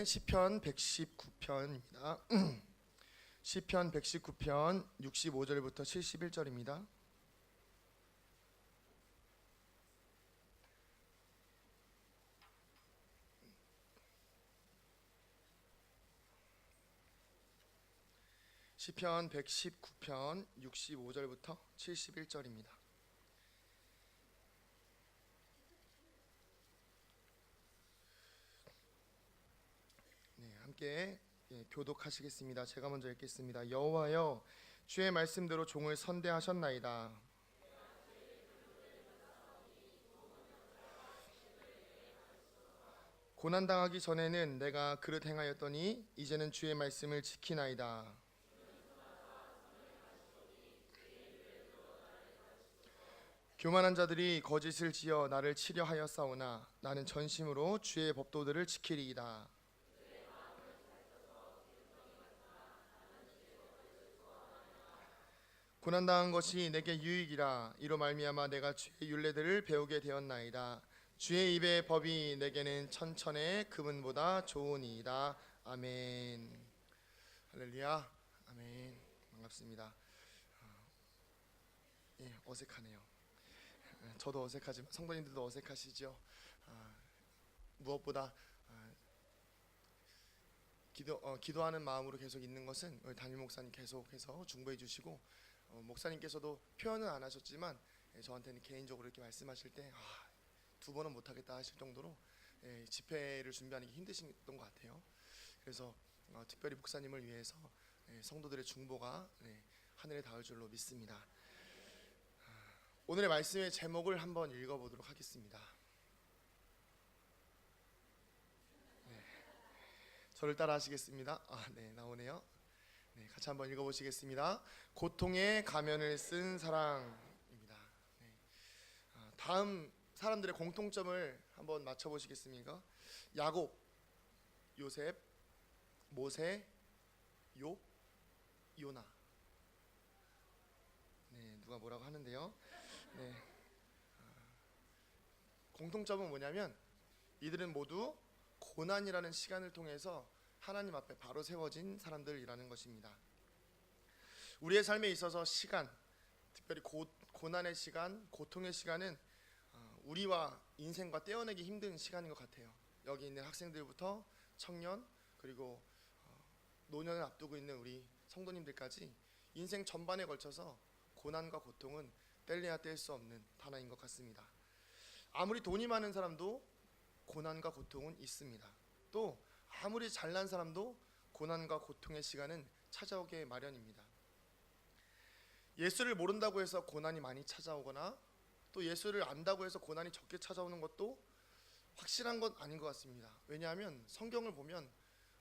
시편 119편입니다. 시편 119편 65절부터 71절입니다. 시편 119편 65절부터 71절입니다. 함께 교독하시겠습니다. 제가 먼저 읽겠습니다. 여호와여, 주의 말씀대로 종을 선대하셨나이다. 고난당하기 전에는 내가 그릇 행하였더니 이제는 주의 말씀을 지키나이다. 교만한 자들이 거짓을 지어 나를 치려 하였사오나 나는 전심으로 주의 법도들을 지키리이다. 고난당한 것이 내게 유익이라. 이로 말미암아 내가 주의 율례들을 배우게 되었나이다. 주의 입의 법이 내게는 천천의 금은보다 좋으니이다. 아멘. 할렐루야. 아멘. 반갑습니다. 어색하네요. 저도 어색하지만 성도님들도 어색하시죠. 무엇보다 기도하는 마음으로 계속 있는 것은 우리 담임 목사님 계속해서 중보해 주시고, 목사님께서도 표현은 안 하셨지만 저한테는 개인적으로 이렇게 말씀하실 때 두 번은 못하겠다 하실 정도로 집회를 준비하는 게 힘드셨던 것 같아요. 그래서 특별히 목사님을 위해서 성도들의 중보가 하늘에 닿을 줄로 믿습니다. 오늘의 말씀의 제목을 한번 읽어보도록 하겠습니다. 저를 따라 하시겠습니다. 네, 나오네요. 같이 한번 읽어보시겠습니다. 고통의 가면을 쓴 사랑입니다. 다음 사람들의 공통점을 한번 맞춰보시겠습니까? 야곱, 요셉, 모세, 욥, 요나. 누가 뭐라고 하는데요. 공통점은 뭐냐면 이들은 모두 고난이라는 시간을 통해서 하나님 앞에 바로 세워진 사람들이라는 것입니다. 우리의 삶에 있어서 시간, 특별히 고난의 시간, 고통의 시간은 우리와 인생과 떼어내기 힘든 시간인 것 같아요. 여기 있는 학생들부터 청년, 그리고 노년을 앞두고 있는 우리 성도님들까지 인생 전반에 걸쳐서 고난과 고통은 뗄래야 뗄 수 없는 하나인 것 같습니다. 아무리 돈이 많은 사람도 고난과 고통은 있습니다. 또 아무리 잘난 사람도 고난과 고통의 시간은 찾아오게 마련입니다. 예수를 모른다고 해서 고난이 많이 찾아오거나 또 예수를 안다고 해서 고난이 적게 찾아오는 것도 확실한 건 아닌 것 같습니다. 왜냐하면 성경을 보면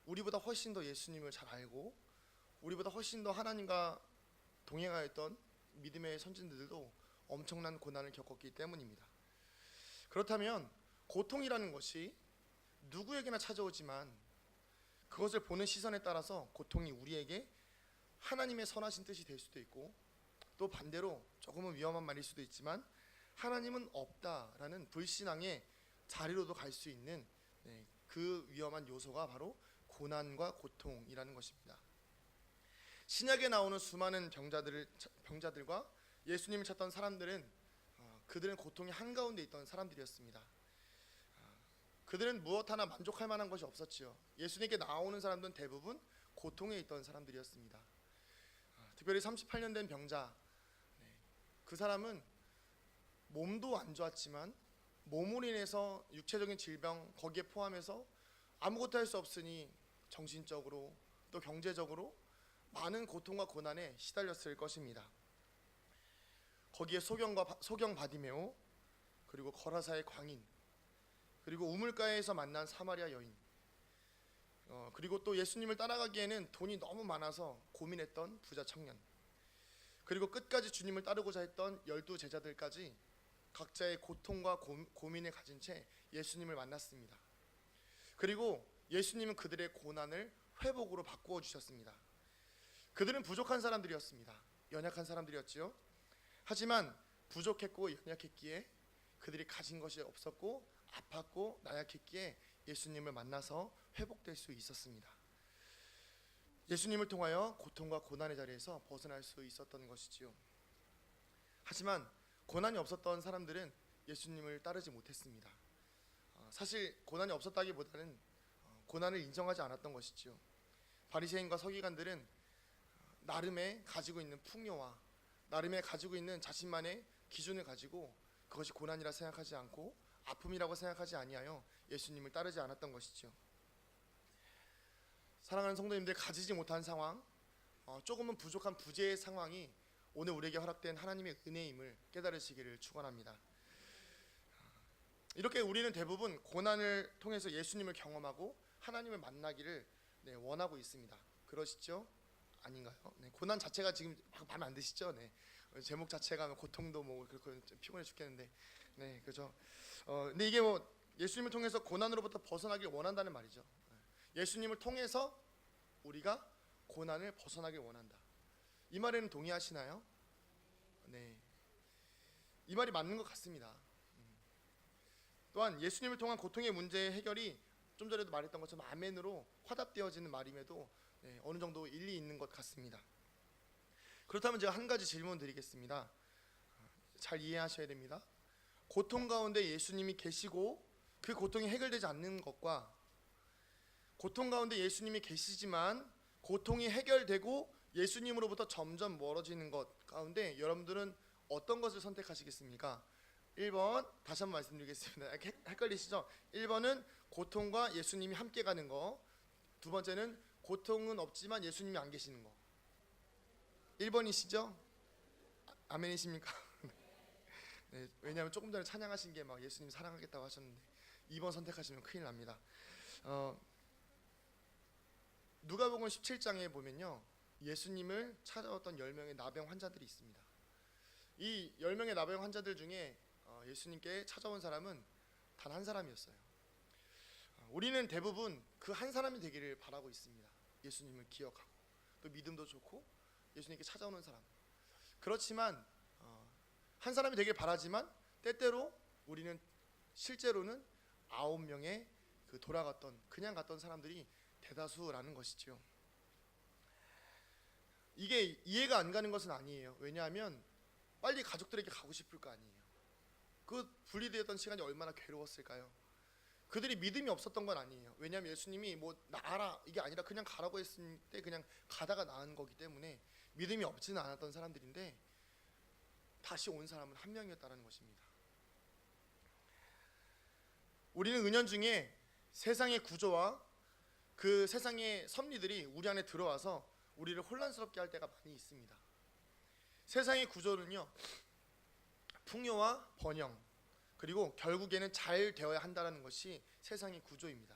우리보다 훨씬 더 예수님을 잘 알고 우리보다 훨씬 더 하나님과 동행하였던 믿음의 선진들도 엄청난 고난을 겪었기 때문입니다. 그렇다면 고통이라는 것이 누구에게나 찾아오지만 그것을 보는 시선에 따라서 고통이 우리에게 하나님의 선하신 뜻이 될 수도 있고, 또 반대로 조금은 위험한 말일 수도 있지만 하나님은 없다라는 불신앙의 자리로도 갈 수 있는 그 위험한 요소가 바로 고난과 고통이라는 것입니다. 신약에 나오는 수많은 병자들과 예수님을 찾던 사람들은 그들은 고통의 한가운데 있던 사람들이었습니다. 그들은 무엇 하나 만족할 만한 것이 없었지요. 예수님께 나오는 사람들은 대부분 고통에 있던 사람들이었습니다. 특별히 38년 된 병자, 그 사람은 몸도 안 좋았지만 몸으로 인해서 육체적인 질병 거기에 포함해서 아무것도 할 수 없으니 정신적으로 또 경제적으로 많은 고통과 고난에 시달렸을 것입니다. 거기에 소경 바디메오, 그리고 거라사의 광인, 그리고 우물가에서 만난 사마리아 여인, 그리고 또 예수님을 따라가기에는 돈이 너무 많아서 고민했던 부자 청년, 그리고 끝까지 주님을 따르고자 했던 12 제자들까지 각자의 고통과 고민을 가진 채 예수님을 만났습니다. 그리고 예수님은 그들의 고난을 회복으로 바꾸어 주셨습니다. 그들은 부족한 사람들이었습니다. 연약한 사람들이었지요. 하지만 부족했고 연약했기에 그들이 가진 것이 없었고 아팠고 나약했기에 예수님을 만나서 회복될 수 있었습니다. 예수님을 통하여 고통과 고난의 자리에서 벗어날 수 있었던 것이지요. 하지만 고난이 없었던 사람들은 예수님을 따르지 못했습니다. 사실 고난이 없었다기보다는 고난을 인정하지 않았던 것이지요. 바리새인과 서기관들은 나름의 가지고 있는 풍요와 나름의 가지고 있는 자신만의 기준을 가지고 그것이 고난이라 생각하지 않고 아픔이라고 생각하지 아니하여 예수님을 따르지 않았던 것이지요. 사랑하는 성도님들, 가지지 못한 상황, 조금은 부족한 부재의 상황이 오늘 우리에게 허락된 하나님의 은혜임을 깨달으시기를 축원합니다. 이렇게 우리는 대부분 고난을 통해서 예수님을 경험하고 하나님을 만나기를 원하고 있습니다. 그러시죠? 아닌가요? 고난 자체가 지금 마음에 안 드시죠? 제목 자체가 고통도 뭐 그렇고 피곤해 죽겠는데, 그죠? 근데 이게 예수님을 통해서 고난으로부터 벗어나길 원한다는 말이죠. 예수님을 통해서 우리가 고난을 벗어나길 원한다. 이 말에는 동의하시나요? 네, 이 말이 맞는 것 같습니다. 또한 예수님을 통한 고통의 문제의 해결이 좀 전에도 말했던 것처럼 아멘으로 화답되어지는 말임에도 어느 정도 일리 있는 것 같습니다. 그렇다면 제가 한 가지 질문 드리겠습니다. 잘 이해하셔야 됩니다. 고통 가운데 예수님이 계시고 그 고통이 해결되지 않는 것과 고통 가운데 예수님이 계시지만 고통이 해결되고 예수님으로부터 점점 멀어지는 것 가운데 여러분들은 어떤 것을 선택하시겠습니까? 1번 다시 한번 말씀드리겠습니다. 헷갈리시죠? 1번은 고통과 예수님이 함께 가는 거, 두 번째는 고통은 없지만 예수님이 안 계시는 거. 1번이시죠? 아멘이십니까? 네, 왜냐하면 조금 전에 찬양하신 게 막 예수님 사랑하겠다고 하셨는데 2번 선택하시면 큰일 납니다. 누가복음 17장에 보면요, 예수님을 찾아왔던 10명의 나병 환자들이 있습니다. 이 10명의 나병 환자들 중에 예수님께 찾아온 사람은 단 한 사람이었어요. 우리는 대부분 그 한 사람이 되기를 바라고 있습니다. 예수님을 기억하고 또 믿음도 좋고 예수님께 찾아오는 사람. 그렇지만 한 사람이 되길 바라지만 때때로 우리는 실제로는 9명의 그 돌아갔던 그냥 갔던 사람들이 대다수라는 것이죠. 이게 이해가 안 가는 것은 아니에요. 왜냐하면 빨리 가족들에게 가고 싶을 거 아니에요. 그 분리되었던 시간이 얼마나 괴로웠을까요? 그들이 믿음이 없었던 건 아니에요. 왜냐하면 예수님이 뭐 나아라 이게 아니라 그냥 가라고 했을 때 그냥 가다가 나은 거기 때문에 믿음이 없지는 않았던 사람들인데 다시 온 사람은 한 명이었다는 것입니다. 우리는 은연중에 세상의 구조와 그 세상의 섭리들이 우리 안에 들어와서 우리를 혼란스럽게 할 때가 많이 있습니다. 세상의 구조는요, 풍요와 번영, 그리고 결국에는 잘 되어야 한다는 것이 세상의 구조입니다.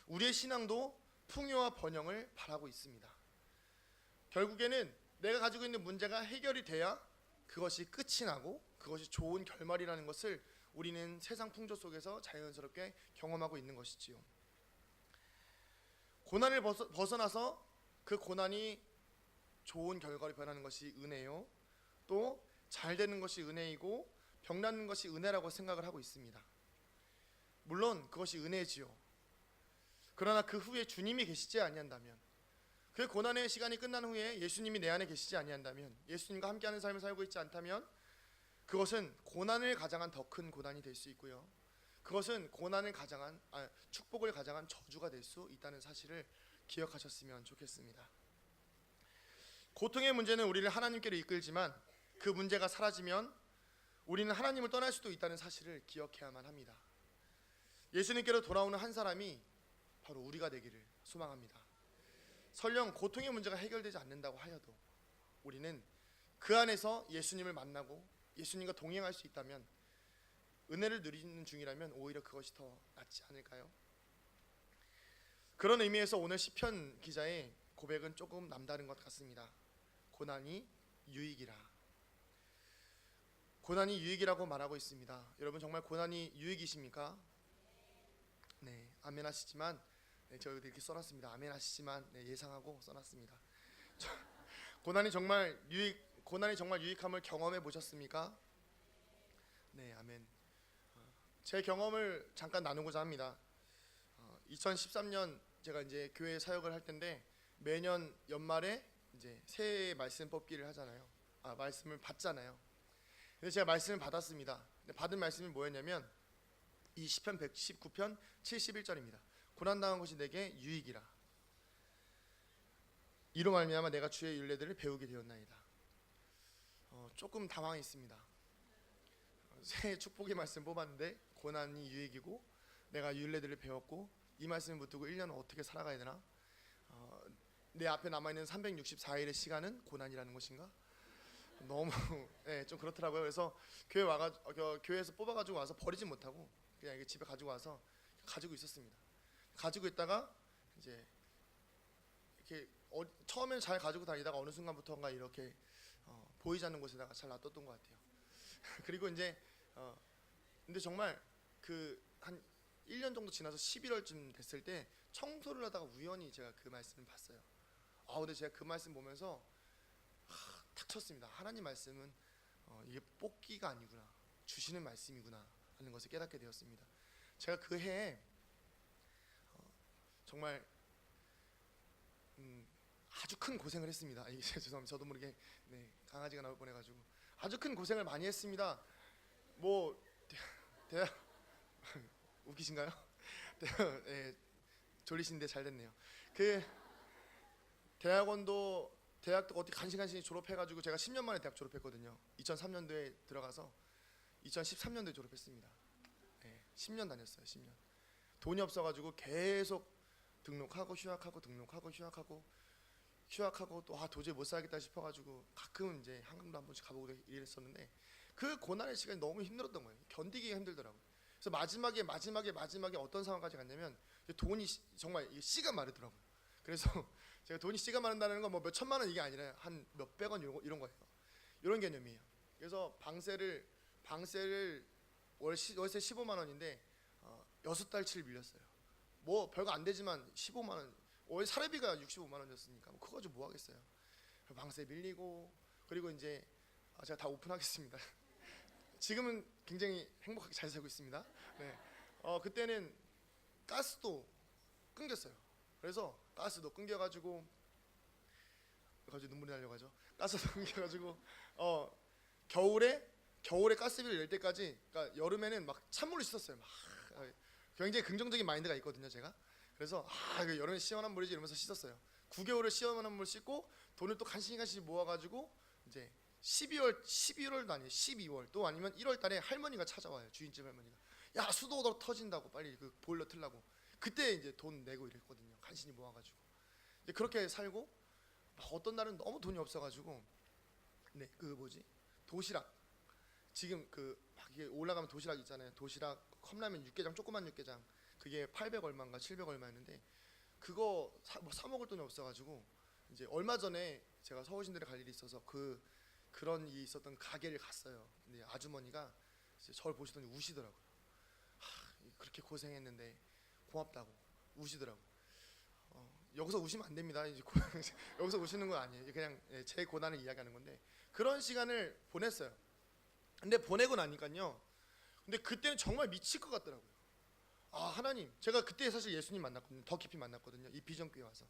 우리의 신앙도 풍요와 번영을 바라고 있습니다. 결국에는 내가 가지고 있는 문제가 해결이 돼야 그것이 끝이 나고 그것이 좋은 결말이라는 것을 우리는 세상 풍조 속에서 자연스럽게 경험하고 있는 것이지요. 고난을 벗어나서 그 고난이 좋은 결과로 변하는 것이 은혜요, 또 잘 되는 것이 은혜이고 병 낫는 것이 은혜라고 생각을 하고 있습니다. 물론 그것이 은혜지요. 그러나 그 후에 주님이 계시지 아니한다면, 그 고난의 시간이 끝난 후에 예수님이 내 안에 계시지 아니한다면, 예수님과 함께하는 삶을 살고 있지 않다면 그것은 고난을 가장한 더 큰 고난이 될 수 있고요, 그것은 고난을 가장한 축복을 가장한 저주가 될 수 있다는 사실을 기억하셨으면 좋겠습니다. 고통의 문제는 우리를 하나님께로 이끌지만 그 문제가 사라지면 우리는 하나님을 떠날 수도 있다는 사실을 기억해야만 합니다. 예수님께로 돌아오는 한 사람이 바로 우리가 되기를 소망합니다. 설령 고통의 문제가 해결되지 않는다고 하여도 우리는 그 안에서 예수님을 만나고 예수님과 동행할 수 있다면, 은혜를 누리는 중이라면 오히려 그것이 더 낫지 않을까요? 그런 의미에서 오늘 시편 기자의 고백은 조금 남다른 것 같습니다. 고난이 유익이라. 고난이 유익이라고 말하고 있습니다. 여러분 정말 고난이 유익이십니까? 네, 아멘 하시지만, 저희도 이렇게 써놨습니다. 아멘 하시지만, 예상하고 써놨습니다. 고난이 정말 유익함을 경험해 보셨습니까? 네, 아멘. 제 경험을 잠깐 나누고자 합니다. 2013년 제가 이제 교회 사역을 할 텐데 매년 연말에 이제 새해 말씀 뽑기를 하잖아요. 말씀을 받잖아요. 그래서 제가 말씀을 받았습니다. 근데 받은 말씀이 뭐였냐면 이 시편 119편 71절입니다. 고난당한 것이 내게 유익이라. 이로 말미암아 내가 주의 율례들을 배우게 되었나이다. 조금 당황했습니다. 새해 축복의 말씀 뽑았는데 고난이 유익이고 내가 율례들을 배웠고 이 말씀을 붙들고 1년을 어떻게 살아가야 되나? 내 앞에 남아있는 364일의 시간은 고난이라는 것인가? 너무 좀 그렇더라고요. 그래서 교회에서 뽑아가지고 와서 버리지 못하고 그냥 이게 집에 가지고 와서 가지고 있었습니다. 가지고 있다가 이제 이렇게 처음에는 잘 가지고 다니다가 어느 순간부터인가 이렇게 보이지 않는 곳에다가 잘 놔뒀던 것 같아요. 그리고 이제 근데 정말 그 한 1년 정도 지나서 11월쯤 됐을 때 청소를 하다가 우연히 제가 그 말씀을 봤어요. 근데 제가 그 말씀 보면서 탁 쳤습니다. 하나님 말씀은 이게 뽑기가 아니구나, 주시는 말씀이구나 하는 것을 깨닫게 되었습니다. 제가 그 해에 정말 아주 큰 고생을 했습니다. 이게 죄송합니다. 저도 모르게 강아지가 나올 뻔해가지고 아주 큰 고생을 많이 했습니다. 뭐 대학 웃기신가요? 졸리신데 잘 됐네요. 그 대학도 어떻게 간신간신히 졸업해가지고 제가 10년 만에 대학 졸업했거든요. 2003년도에 들어가서 2013년도에 졸업했습니다. 10년 다녔어요. 10년. 돈이 없어가지고 계속 등록하고 휴학하고 등록하고 휴학하고 또 도저히 못 살겠다 싶어가지고 가끔 이제 한강도 한 번씩 가보고 이랬었는데 그 고난의 시간이 너무 힘들었던 거예요. 견디기가 힘들더라고요. 그래서 마지막에 어떤 상황까지 갔냐면 돈이 정말 씨가 마르더라고요. 그래서 제가 돈이 씨가 마른다는 건 뭐 몇 천만 원 이게 아니라 한 몇백 원 이런 거예요. 이런 개념이에요. 그래서 방세를 월세 15만 원인데 6달치를 밀렸어요. 뭐 별거 안 되지만 15만 원, 월 사례비가 65만 원이었으니까 그거 가지고 뭐 하겠어요. 방세 밀리고 그리고 이제 제가 다 오픈하겠습니다. 지금은 굉장히 행복하게 잘 살고 있습니다. 그때는 가스도 끊겼어요. 그래서 가스도 끊겨가지고 갑자기 눈물이 나려고 하죠. 가스도 끊겨가지고 겨울에 가스비를 낼 때까지, 그러니까 여름에는 막 찬물로 씻었어요. 막 굉장히 긍정적인 마인드가 있거든요, 제가. 그래서 여름에 시원한 물이지 이러면서 씻었어요. 9개월을 시원한 물 씻고 돈을 또 간신히 모아가지고 이제 11월도 아니에요. 12월 또 아니면 1월달에 할머니가 찾아와요. 주인집 할머니가. 야, 수도가 터진다고 빨리 그 보일러 틀라고. 그때 이제 돈 내고 이랬거든요. 간신히 모아가지고. 이제 그렇게 살고 어떤 날은 너무 돈이 없어가지고 도시락. 지금 막 이게 올라가면 도시락 있잖아요. 도시락 컵라면 육개장, 조그만 육개장. 그게 800 얼마인가 700 얼마였는데 그거 사 먹을 돈이 없어가지고 이제 얼마 전에 제가 서울신들에 갈 일이 있어서 그런 일이 있었던 가게를 갔어요. 근데 아주머니가 이제 저를 보시더니 우시더라고요. 그렇게 고생했는데 고맙다고 우시더라고요. 여기서 우시면 안 됩니다. 이제 여기서 우시는 건 아니에요. 그냥 제 고난을 이야기하는 건데 그런 시간을 보냈어요. 근데 보내고 나니까요. 근데 그때는 정말 미칠 것 같더라고요. 하나님, 제가 그때 사실 예수님 만났거든요. 더 깊이 만났거든요. 이 비전교회 와서.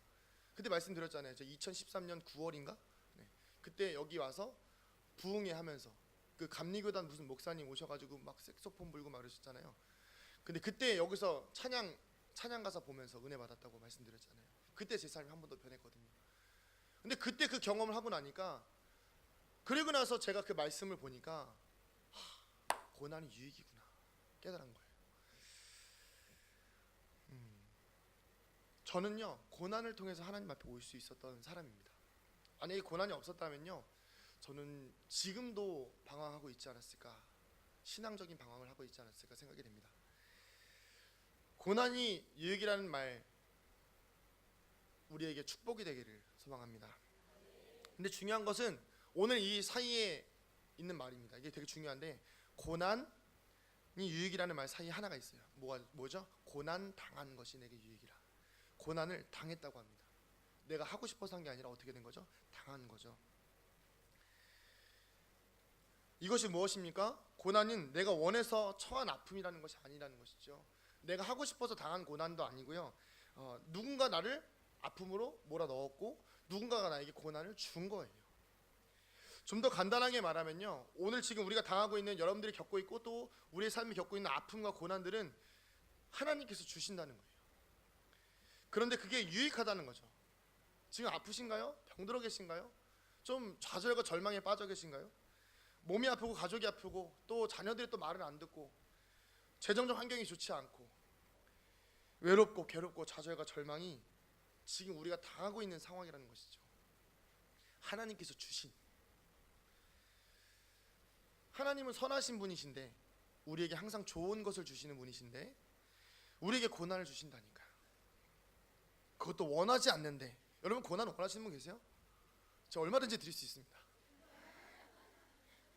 그때 말씀드렸잖아요. 제가 2013년 9월인가? 그때 여기 와서 부흥회 하면서 그 감리교단 무슨 목사님 오셔가지고 막 색소폰 불고 막 그러셨잖아요. 근데 그때 여기서 찬양 가사 보면서 은혜 받았다고 말씀드렸잖아요. 그때 제 삶이 한 번 더 변했거든요. 근데 그때 그 경험을 하고 나니까 그리고 나서 제가 그 말씀을 보니까 고난이 유익이구나 깨달은 거예요. 저는요 고난을 통해서 하나님 앞에 올 수 있었던 사람입니다. 만약에 고난이 없었다면요 저는 지금도 방황하고 있지 않았을까, 신앙적인 방황을 하고 있지 않았을까 생각이 됩니다. 고난이 유익이라는 말 우리에게 축복이 되기를 소망합니다. 근데 중요한 것은 오늘 이 사이에 있는 말입니다. 이게 되게 중요한데 고난이 유익이라는 말 사이에 하나가 있어요. 뭐죠? 고난 당한 것이 내게 유익이라. 고난을 당했다고 합니다. 내가 하고 싶어서 한 게 아니라 어떻게 된 거죠? 당한 거죠. 이것이 무엇입니까? 고난은 내가 원해서 처한 아픔이라는 것이 아니라는 것이죠. 내가 하고 싶어서 당한 고난도 아니고요. 누군가 나를 아픔으로 몰아넣었고 누군가가 나에게 고난을 준 거예요. 좀 더 간단하게 말하면요, 오늘 지금 우리가 당하고 있는, 여러분들이 겪고 있고 또 우리의 삶이 겪고 있는 아픔과 고난들은 하나님께서 주신다는 거예요. 그런데 그게 유익하다는 거죠. 지금 아프신가요? 병들어 계신가요? 좀 좌절과 절망에 빠져 계신가요? 몸이 아프고 가족이 아프고 또 자녀들이 또 말을 안 듣고 재정적 환경이 좋지 않고 외롭고 괴롭고 좌절과 절망이 지금 우리가 당하고 있는 상황이라는 것이죠. 하나님께서 주신, 하나님은 선하신 분이신데 우리에게 항상 좋은 것을 주시는 분이신데 우리에게 고난을 주신다니까요. 그것도 원하지 않는데. 여러분 고난 원하시는 분 계세요? 제가 얼마든지 드릴 수 있습니다.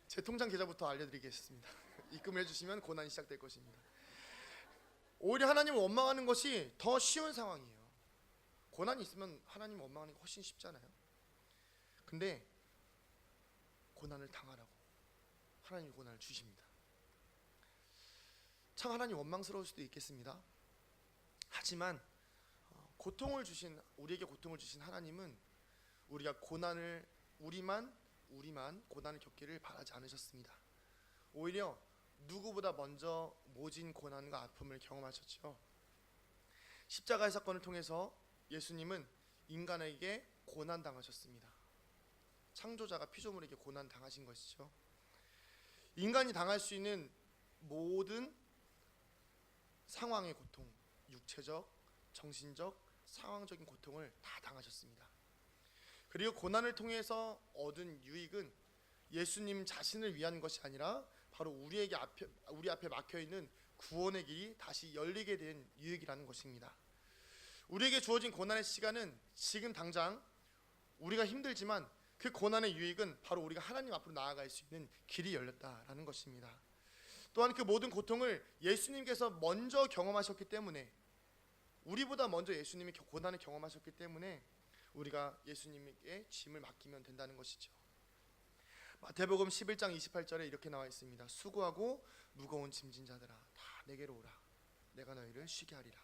제 통장 계좌부터 알려드리겠습니다. 입금을 해주시면 고난이 시작될 것입니다. 오히려 하나님을 원망하는 것이 더 쉬운 상황이에요. 고난이 있으면 하나님을 원망하는 게 훨씬 쉽잖아요. 근데 고난을 당하라고 하나님이 고난을 주십니다. 참 하나님 원망스러울 수도 있겠습니다. 하지만 우리에게 고통을 주신 하나님은 우리가 고난을 우리만 고난을 겪기를 바라지 않으셨습니다. 오히려 누구보다 먼저 모진 고난과 아픔을 경험하셨죠. 십자가의 사건을 통해서 예수님은 인간에게 고난 당하셨습니다. 창조자가 피조물에게 고난 당하신 것이죠. 인간이 당할 수 있는 모든 상황의 고통, 육체적, 정신적, 상황적인 고통을 다 당하셨습니다. 그리고 고난을 통해서 얻은 유익은 예수님 자신을 위한 것이 아니라 바로 우리 앞에 막혀 있는 구원의 길이 다시 열리게 된 유익이라는 것입니다. 우리에게 주어진 고난의 시간은 지금 당장 우리가 힘들지만 그 고난의 유익은 바로 우리가 하나님 앞으로 나아갈 수 있는 길이 열렸다라는 것입니다. 또한 그 모든 고통을 예수님께서 먼저 경험하셨기 때문에, 우리보다 먼저 예수님이 고난을 경험하셨기 때문에 우리가 예수님에게 짐을 맡기면 된다는 것이죠. 마태복음 11장 28절에 이렇게 나와 있습니다. 수고하고 무거운 짐진 자들아 다 내게로 오라. 내가 너희를 쉬게 하리라.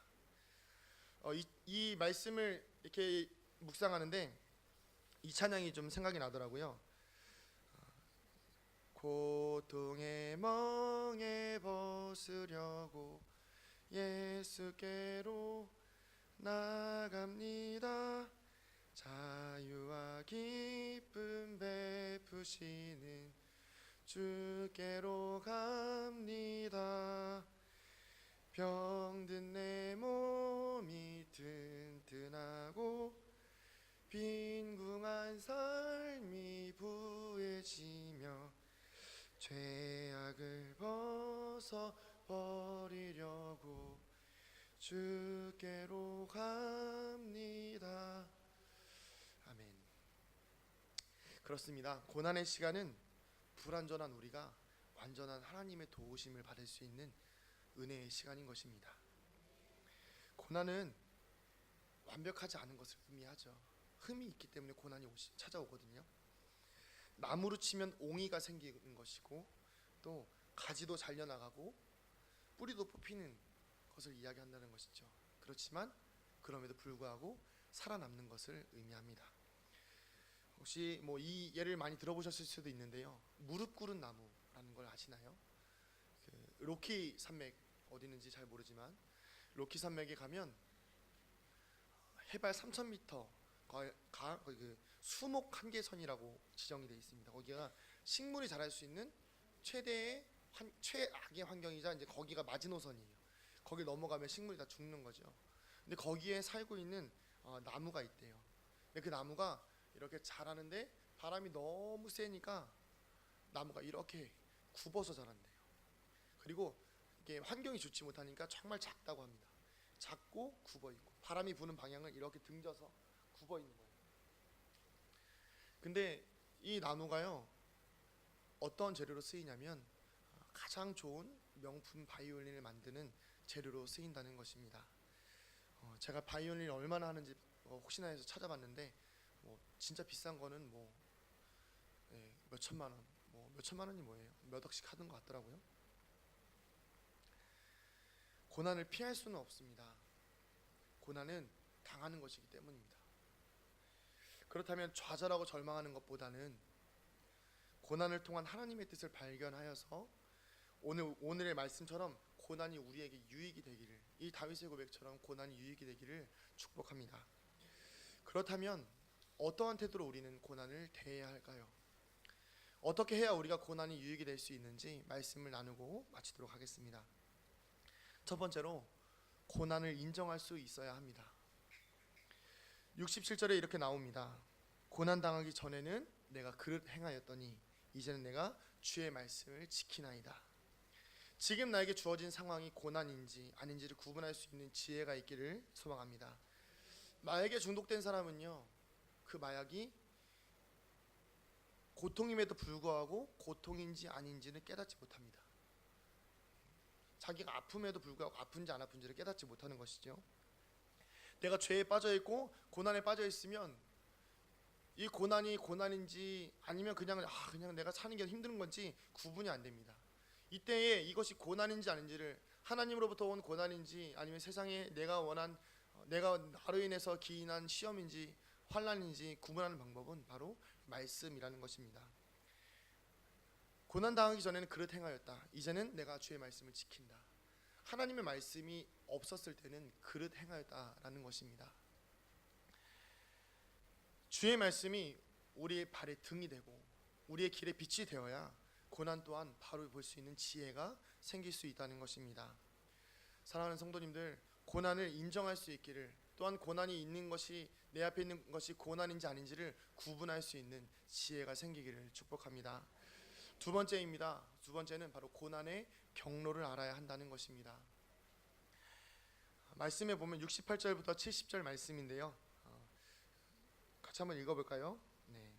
이 말씀을 이렇게 묵상하는데 이 찬양이 좀 생각이 나더라고요. 고통의 멍에 벗으려고 예수께로 나갑니다. 자유와 기쁨 베푸시는 주께로 갑니다. 병든 내 몸이 튼튼하고 빈궁한 삶이 부해지며 죄악을 벗어버리려고 주께로 갑니다. 아멘. 그렇습니다. 고난의 시간은 불완전한 우리가 완전한 하나님의 도우심을 받을 수 있는 은혜의 시간인 것입니다. 고난은 완벽하지 않은 것을 의미하죠. 흠이 있기 때문에 고난이 찾아오거든요. 나무로 치면 옹이가 생기는 것이고 또 가지도 잘려나가고 뿌리도 뽑히는 것을 이야기한다는 것이죠. 그렇지만 그럼에도 불구하고 살아남는 것을 의미합니다. 혹시 이 예를 많이 들어보셨을 수도 있는데요. 무릎 꿇은 나무라는 걸 아시나요? 로키 산맥, 어디 있는지 잘 모르지만 로키 산맥에 가면 해발 3,000m 그 수목 한계선이라고 지정이 되어 있습니다. 거기가 식물이 자랄 수 있는 최악의 환경이자 이제 거기가 마지노선이에요. 거기 넘어가면 식물이 다 죽는 거죠. 근데 거기에 살고 있는 나무가 있대요. 근데 그 나무가 이렇게 자라는데 바람이 너무 세니까 나무가 이렇게 굽어서 자란대요. 그리고 이게 환경이 좋지 못하니까 정말 작다고 합니다. 작고 굽어 있고 바람이 부는 방향을 이렇게 등져서 굽어 있는 거예요. 근데 이 나무가요, 어떤 재료로 쓰이냐면 가장 좋은 명품 바이올린을 만드는 재료로 쓰인다는 것입니다. 제가 바이올린을 얼마나 하는지 혹시나 해서 찾아봤는데 진짜 비싼 거는 몇 천만 원, 몇 천만 원이 뭐예요? 몇 억씩 하는 것 같더라고요. 고난을 피할 수는 없습니다. 고난은 당하는 것이기 때문입니다. 그렇다면 좌절하고 절망하는 것보다는 고난을 통한 하나님의 뜻을 발견하여서 오늘의 말씀처럼 고난이 우리에게 유익이 되기를, 이 다윗의 고백처럼 고난이 유익이 되기를 축복합니다. 그렇다면 어떠한 태도로 우리는 고난을 대해야 할까요? 어떻게 해야 우리가 고난이 유익이 될 수 있는지 말씀을 나누고 마치도록 하겠습니다. 첫 번째로 고난을 인정할 수 있어야 합니다. 67절에 이렇게 나옵니다. 고난 당하기 전에는 내가 그릇 행하였더니 이제는 내가 주의 말씀을 지키나이다. 지금 나에게 주어진 상황이 고난인지 아닌지를 구분할 수 있는 지혜가 있기를 소망합니다. 마약에 중독된 사람은요, 그 마약이 고통임에도 불구하고 고통인지 아닌지는 깨닫지 못합니다. 자기가 아픔에도 불구하고 아픈지 안 아픈지를 깨닫지 못하는 것이죠. 내가 죄에 빠져 있고 고난에 빠져 있으면 이 고난이 고난인지 아니면 그냥 내가 사는 게 힘든 건지 구분이 안 됩니다. 이때에 이것이 고난인지 아닌지를, 하나님으로부터 온 고난인지 아니면 세상에 내가 나로 인해서 기인한 시험인지 환난인지 구분하는 방법은 바로 말씀이라는 것입니다. 고난 당하기 전에는 그릇 행하였다. 이제는 내가 주의 말씀을 지킨다. 하나님의 말씀이 없었을 때는 그릇 행하였다라는 것입니다. 주의 말씀이 우리의 발의 등이 되고 우리의 길의 빛이 되어야 고난 또한 바로 볼 수 있는 지혜가 생길 수 있다는 것입니다. 사랑하는 성도님들, 고난을 인정할 수 있기를, 또한 고난이 있는 것이, 내 앞에 있는 것이 고난인지 아닌지를 구분할 수 있는 지혜가 생기기를 축복합니다. 두 번째입니다. 두 번째는 바로 고난의 경로를 알아야 한다는 것입니다. 말씀에 보면 68절부터 70절 말씀인데요, 같이 한번 읽어볼까요? 네,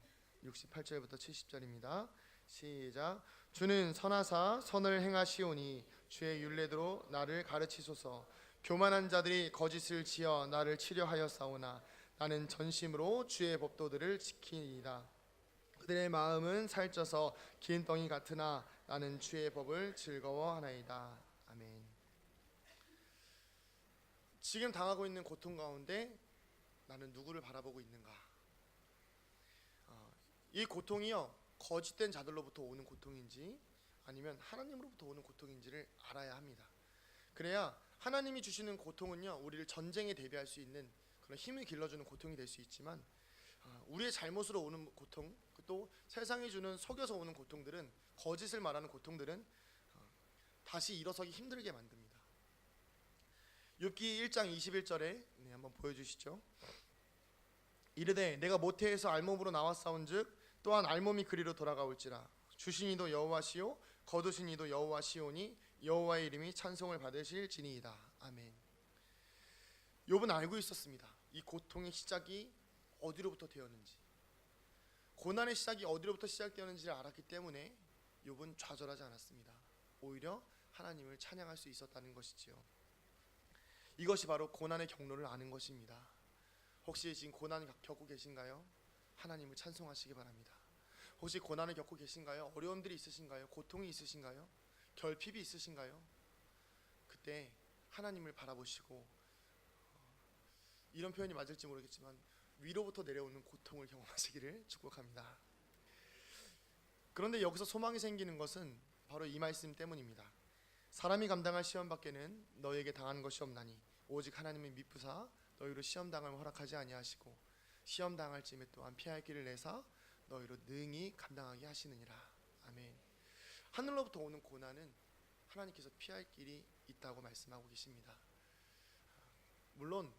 68절부터 70절입니다. 시작. 주는 선하사 선을 행하시오니 주의 율례대로 나를 가르치소서. 교만한 자들이 거짓을 지어 나를 치려하였사오나 나는 전심으로 주의 법도들을 지키리이다. 그들의 마음은 살쪄서 긴 덩이 같으나 나는 주의 법을 즐거워하나이다. 아멘. 지금 당하고 있는 고통 가운데 나는 누구를 바라보고 있는가? 이 고통이요, 거짓된 자들로부터 오는 고통인지 아니면 하나님으로부터 오는 고통인지를 알아야 합니다. 그래야 하나님이 주시는 고통은요, 우리를 전쟁에 대비할 수 있는 그런 힘을 길러주는 고통이 될 수 있지만, 우리의 잘못으로 오는 고통, 또 세상이 주는 속여서 오는 고통들은, 거짓을 말하는 고통들은 다시 일어서기 힘들게 만듭니다. 욥기 1장 21절에 한번 보여주시죠. 이르되 내가 모태에서 알몸으로 나왔사온즉 또한 알몸이 그리로 돌아가올지라. 주신 이도 여호와시요 거두신 이도 여호와시오니 여호와의 이름이 찬송을 받으실지니이다. 아멘. 욥은 알고 있었습니다. 이 고통의 시작이 어디로부터 되었는지, 고난의 시작이 어디로부터 시작되었는지를 알았기 때문에 욥은 좌절하지 않았습니다. 오히려 하나님을 찬양할 수 있었다는 것이지요. 이것이 바로 고난의 경로를 아는 것입니다. 혹시 지금 고난 겪고 계신가요? 하나님을 찬송하시기 바랍니다. 혹시 고난을 겪고 계신가요? 어려움들이 있으신가요? 고통이 있으신가요? 결핍이 있으신가요? 그때 하나님을 바라보시고, 이런 표현이 맞을지 모르겠지만 위로부터 내려오는 고통을 경험하시기를 축복합니다. 그런데 여기서 소망이 생기는 것은 바로 이 말씀 때문입니다. 사람이 감당할 시험 밖에는 너에게 당하는 것이 없나니 오직 하나님의 미쁘사 너희로 시험 당함을 허락하지 아니하시고 시험 당할 쯤에 또한 피할 길을 내사 너희로 능히 감당하게 하시느니라. 아멘. 하늘로부터 오는 고난은 하나님께서 피할 길이 있다고 말씀하고 계십니다. 물론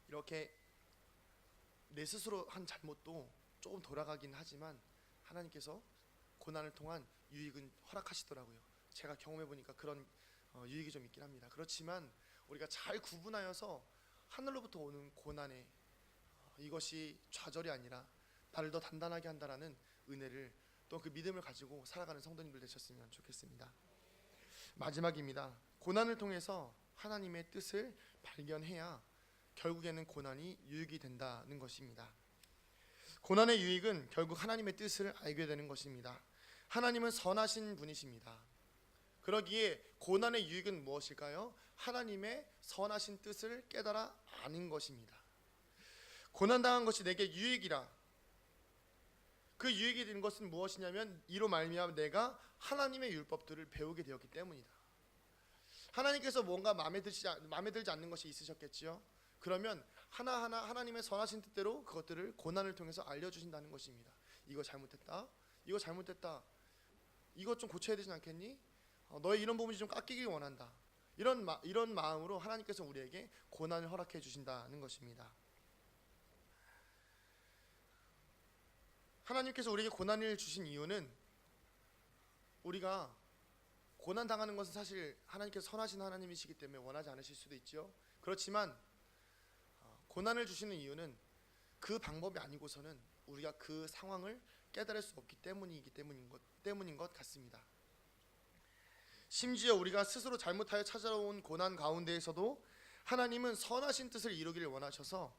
이렇게 내 스스로 한 잘못도 조금 돌아가긴 하지만 하나님께서 고난을 통한 유익은 허락하시더라고요. 제가 경험해 보니까 그런 유익이 좀 있긴 합니다. 그렇지만 우리가 잘 구분하여서 하늘로부터 오는 고난에 이것이 좌절이 아니라 나를 더 단단하게 한다라는 은혜를, 또 그 믿음을 가지고 살아가는 성도님들 되셨으면 좋겠습니다. 마지막입니다. 고난을 통해서 하나님의 뜻을 발견해야 결국에는 고난이 유익이 된다는 것입니다. 고난의 유익은 결국 하나님의 뜻을 알게 되는 것입니다. 하나님은 선하신 분이십니다. 그러기에 고난의 유익은 무엇일까요? 하나님의 선하신 뜻을 깨달아 아는 것입니다. 고난당한 것이 내게 유익이라. 그 유익이 된 것은 무엇이냐면 이로 말미암아 내가 하나님의 율법들을 배우게 되었기 때문이다. 하나님께서 뭔가 마음에 들지 않는 것이 있으셨겠지요. 그러면 하나하나 하나님의 선하신 뜻대로 그것들을 고난을 통해서 알려주신다는 것입니다. 이거 잘못했다. 이거 잘못했다. 이것 좀 고쳐야 되지 않겠니? 너의 이런 부분이 좀 깎이길 원한다. 이런 마음으로 하나님께서 우리에게 고난을 허락해 주신다는 것입니다. 하나님께서 우리에게 고난을 주신 이유는 우리가 고난 당하는 것은 사실 하나님께서 선하신 하나님이시기 때문에 원하지 않으실 수도 있지요. 그렇지만 고난을 주시는 이유는 그 방법이 아니고서는 우리가 그 상황을 깨달을 수 없기 때문인 것 같습니다. 심지어 우리가 스스로 잘못하여 찾아온 고난 가운데에서도 하나님은 선하신 뜻을 이루기를 원하셔서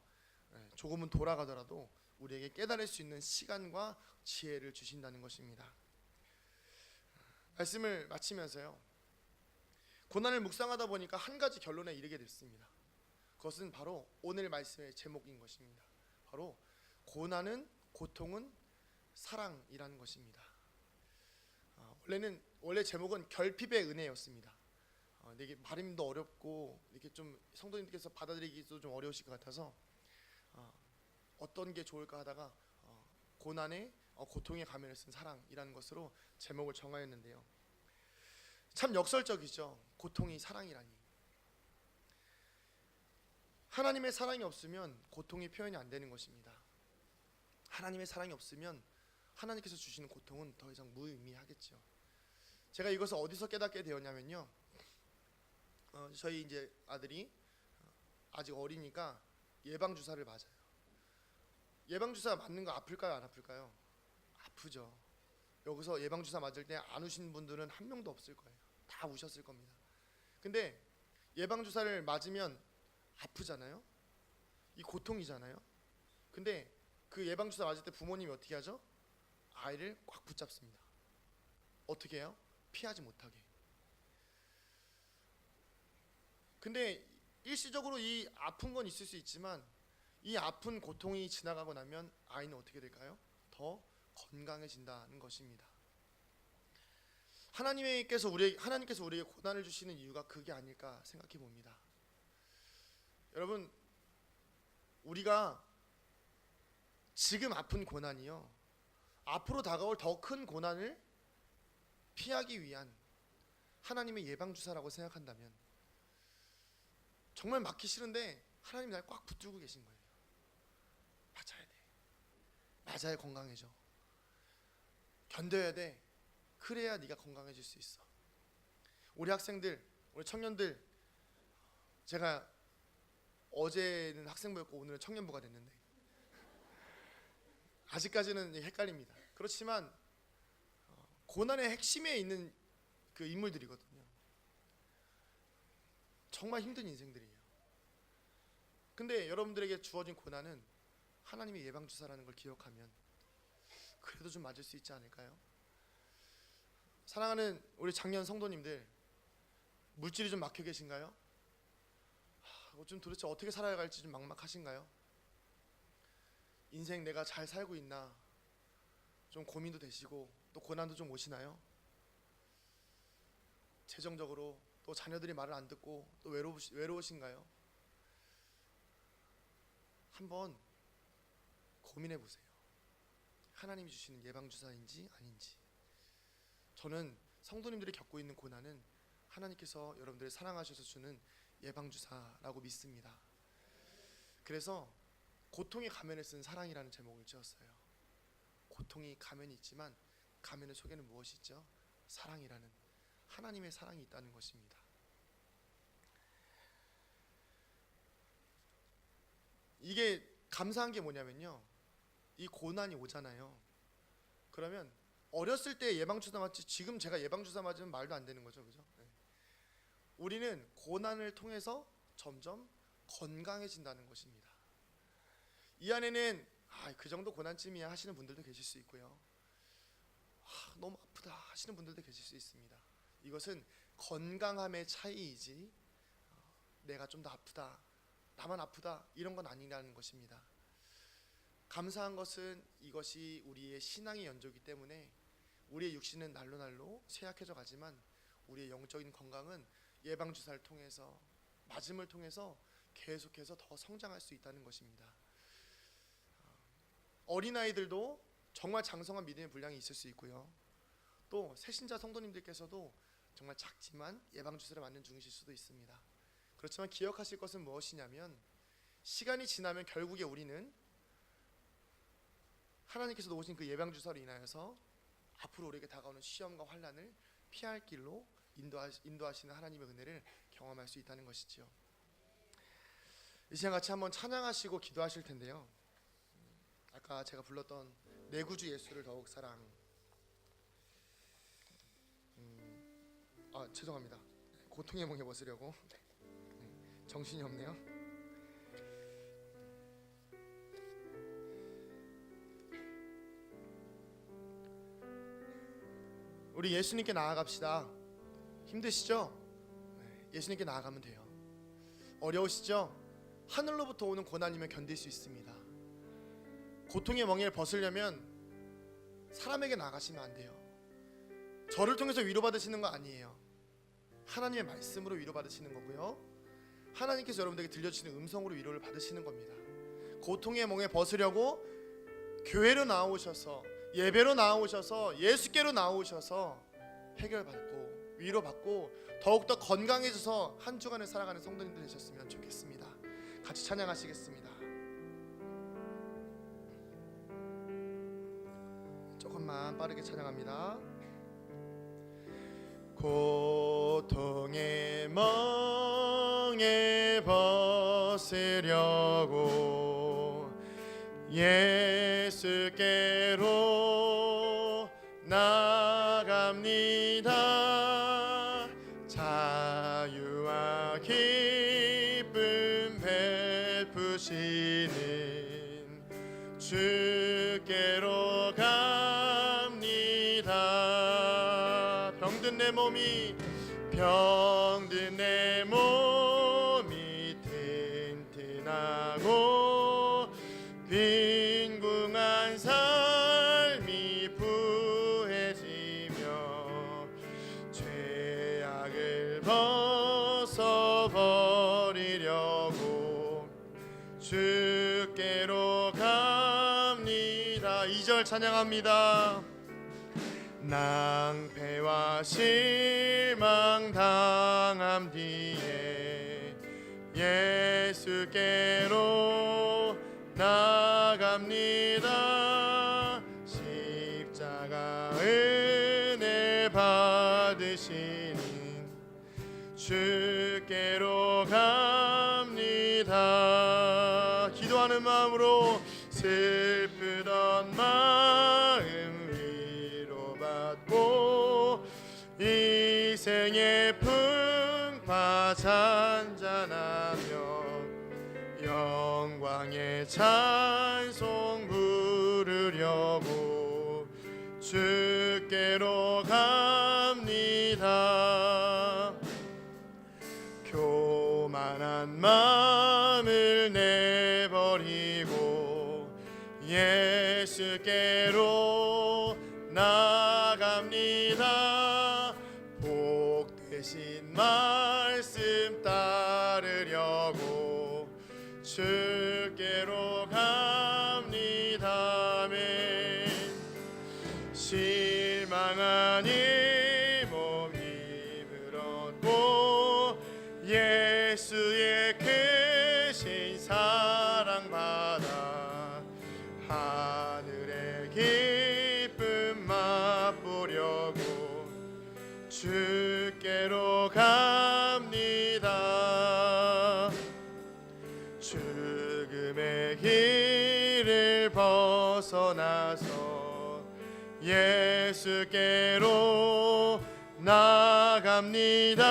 조금은 돌아가더라도 우리에게 깨달을 수 있는 시간과 지혜를 주신다는 것입니다. 말씀을 마치면서요, 고난을 묵상하다 보니까 한 가지 결론에 이르게 됐습니다. 그것은 바로 오늘 말씀의 제목인 것입니다. 바로 고통은 사랑이라는 것입니다. 원래 제목은 결핍의 은혜였습니다. 이게 발음도 어렵고 이렇게 좀 성도님들께서 받아들이기도 좀 어려우실 것 같아서 어떤 게 좋을까 하다가 고통의 가면을 쓴 사랑이라는 것으로 제목을 정하였는데요. 참 역설적이죠. 고통이 사랑이라니. 하나님의 사랑이 없으면 고통이 표현이 안 되는 것입니다. 하나님의 사랑이 없으면 하나님께서 주시는 고통은 더 이상 무의미하겠죠. 제가 이것을 어디서 깨닫게 되었냐면요, 저희 이제 아들이 아직 어리니까 예방 주사를 맞아요. 예방 주사 맞는 거 아플까요, 안 아플까요? 아프죠. 여기서 예방 주사 맞을 때 안 우신 분들은 한 명도 없을 거예요. 다 우셨을 겁니다. 근데 예방 주사를 맞으면 아프잖아요. 이 고통이잖아요. 근데 그 예방 주사 맞을 때 부모님이 어떻게 하죠? 아이를 꽉 붙잡습니다. 어떻게 해요? 피하지 못하게. 근데 일시적으로 이 아픈 건 있을 수 있지만 이 아픈 고통이 지나가고 나면 아이는 어떻게 될까요? 더 건강해진다는 것입니다. 하나님께서 우리에게 고난을 주시는 이유가 그게 아닐까 생각해 봅니다. 여러분, 우리가 지금 아픈 고난이요, 앞으로 다가올 더 큰 고난을 피하기 위한 하나님의 예방주사라고 생각한다면 정말 맞기 싫은데 하나님 날 꽉 붙들고 계신 거예요. 맞아야 돼. 맞아야 건강해져. 견뎌야 돼. 그래야 네가 건강해질 수 있어. 우리 학생들, 우리 청년들, 제가 어제는 학생부였고 오늘은 청년부가 됐는데 아직까지는 헷갈립니다. 그렇지만 고난의 핵심에 있는 그 인물들이거든요. 정말 힘든 인생들이에요. 근데 여러분들에게 주어진 고난은 하나님의 예방주사라는 걸 기억하면 그래도 좀 맞을 수 있지 않을까요? 사랑하는 우리 장년 성도님들, 물질이 좀 막혀 계신가요? 좀 도대체 어떻게 살아야 할지 좀 막막하신가요? 인생 내가 잘 살고 있나 좀 고민도 되시고 또 고난도 좀 오시나요? 재정적으로 또 자녀들이 말을 안 듣고 또 외로우신가요? 한번 고민해 보세요. 하나님이 주시는 예방주사인지 아닌지. 저는 성도님들이 겪고 있는 고난은 하나님께서 여러분들을 사랑하셔서 주는 예방주사라고 믿습니다. 그래서 고통의 가면을 쓴 사랑이라는 제목을 지었어요. 고통이 가면이 있지만 가면의 속에는 무엇이 있죠? 사랑이라는, 하나님의 사랑이 있다는 것입니다. 이게 감사한 게 뭐냐면요, 이 고난이 오잖아요. 그러면 어렸을 때 예방주사 맞지 지금 제가 예방주사 맞으면 말도 안 되는 거죠, 그죠? 네. 우리는 고난을 통해서 점점 건강해진다는 것입니다. 이 안에는 그 정도 고난쯤이야 하시는 분들도 계실 수 있고요. 너무 아프다 하시는 분들도 계실 수 있습니다. 이것은 건강함의 차이이지 내가 좀 더 아프다, 나만 아프다 이런 건 아니라는 것입니다. 감사한 것은 이것이 우리의 신앙의 연조이기 때문에 우리의 육신은 날로 날로 쇠약해져 가지만 우리의 영적인 건강은 예방주사를 통해서, 맞음을 통해서 계속해서 더 성장할 수 있다는 것입니다. 어린아이들도 정말 장성한 믿음의 분량이 있을 수 있고요, 또 새신자 성도님들께서도 정말 작지만 예방주사를 맞는 중이실 수도 있습니다. 그렇지만 기억하실 것은 무엇이냐면 시간이 지나면 결국에 우리는 하나님께서 놓으신 그 예방주사로 인하여서 앞으로 우리에게 다가오는 시험과 환난을 피할 길로 인도하시는 하나님의 은혜를 경험할 수 있다는 것이지요. 이 시간 같이 한번 찬양하시고 기도하실 텐데요, 아까 제가 불렀던 내 구주 예수를 더욱 사랑, 죄송합니다. 고통의 몽에 벗으려고 정신이 없네요. 우리 예수님께 나아갑시다. 힘드시죠? 예수님께 나아가면 돼요. 어려우시죠? 하늘로부터 오는 고난이면 견딜 수 있습니다. 고통의 멍에를 벗으려면 사람에게 나가시면 안 돼요. 저를 통해서 위로받으시는 거 아니에요. 하나님의 말씀으로 위로받으시는 거고요, 하나님께서 여러분들에게 들려주시는 음성으로 위로를 받으시는 겁니다. 고통의 멍에 벗으려고 교회로 나오셔서, 예배로 나오셔서, 예수께로 나오셔서 해결받고 위로받고 더욱더 건강해져서 한 주간을 살아가는 성도님들 되셨으면 좋겠습니다. 같이 찬양하시겠습니다. 조금만 빠르게 찬양합니다. 고통의 멍에 벗으려고 예수께로 나갑니다. 자유와 기쁨 베푸시는 주께로 갑니다. 병든 내 몸이 튼튼하고 빈궁한 삶이 부해지며 죄악을 벗어버리려고 주께로 갑니다. 2절 찬양합니다. 낭패와 실망 당함 뒤에 예수께로 나갑니다. 십자가 은혜 받으시는 주께로 갑니다. 기도하는 마음으로 슬프던 마음 이 생의 풍파 잔잔하며 영광의 찬송 부르려고 주께로 갑니다. 교만한 마음을 내버리고 예수께로 나갑니다. 복되신 말씀 따르려고 주께로 갑니다. 아멘. 실망한 이 몸 힘을 얻고 예수의 크신 사랑 받아 하늘의 기쁨 맛보려고 주께로 갑니다. 죽음의 길을 벗어나서 예수께로 나갑니다.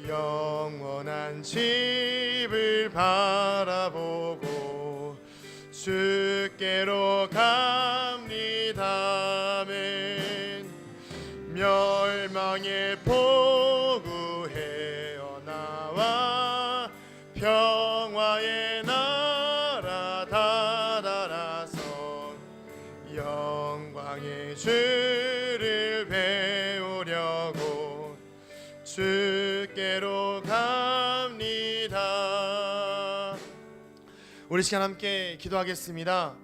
영원한 집을 바라보고 주께로 갑니다. 아멘. 멸망의 주를 배우려고 주께로 갑니다. 우리 시간 함께 기도하겠습니다.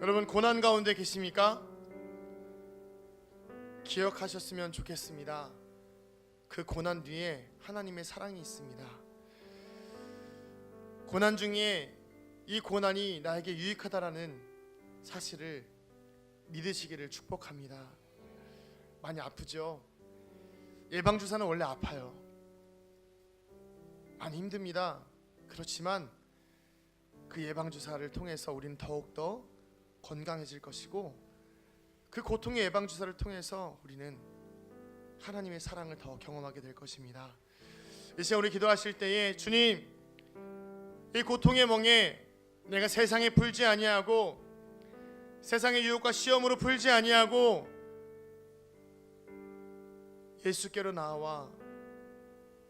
여러분, 고난 가운데 계십니까? 기억하셨으면 좋겠습니다. 그 고난 뒤에 하나님의 사랑이 있습니다. 고난 중에 이 고난이 나에게 유익하다라는 사실을 믿으시기를 축복합니다. 많이 아프죠? 예방주사는 원래 아파요. 많이 힘듭니다. 그렇지만 그 예방주사를 통해서 우리는 더욱더 건강해질 것이고, 그 고통의 예방주사를 통해서 우리는 하나님의 사랑을 더 경험하게 될 것입니다. 이 시간 우리 기도하실 때에, 주님, 이 고통의 멍에 내가 세상에 풀지 아니하고 세상의 유혹과 시험으로 풀지 아니하고 예수께로 나와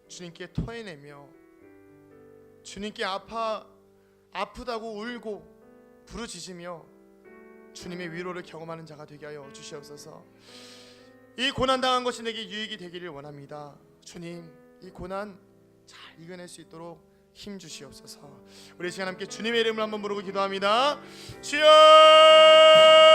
주님께 토해내며 주님께 아프다고 울고 부르짖으며 주님의 위로를 경험하는 자가 되게 하여 주시옵소서. 이 고난당한 것이 내게 유익이 되기를 원합니다. 주님, 이 고난 잘 이겨낼 수 있도록 힘 주시옵소서. 우리 시간 함께 주님의 이름을 한번 부르고 기도합니다. 주여!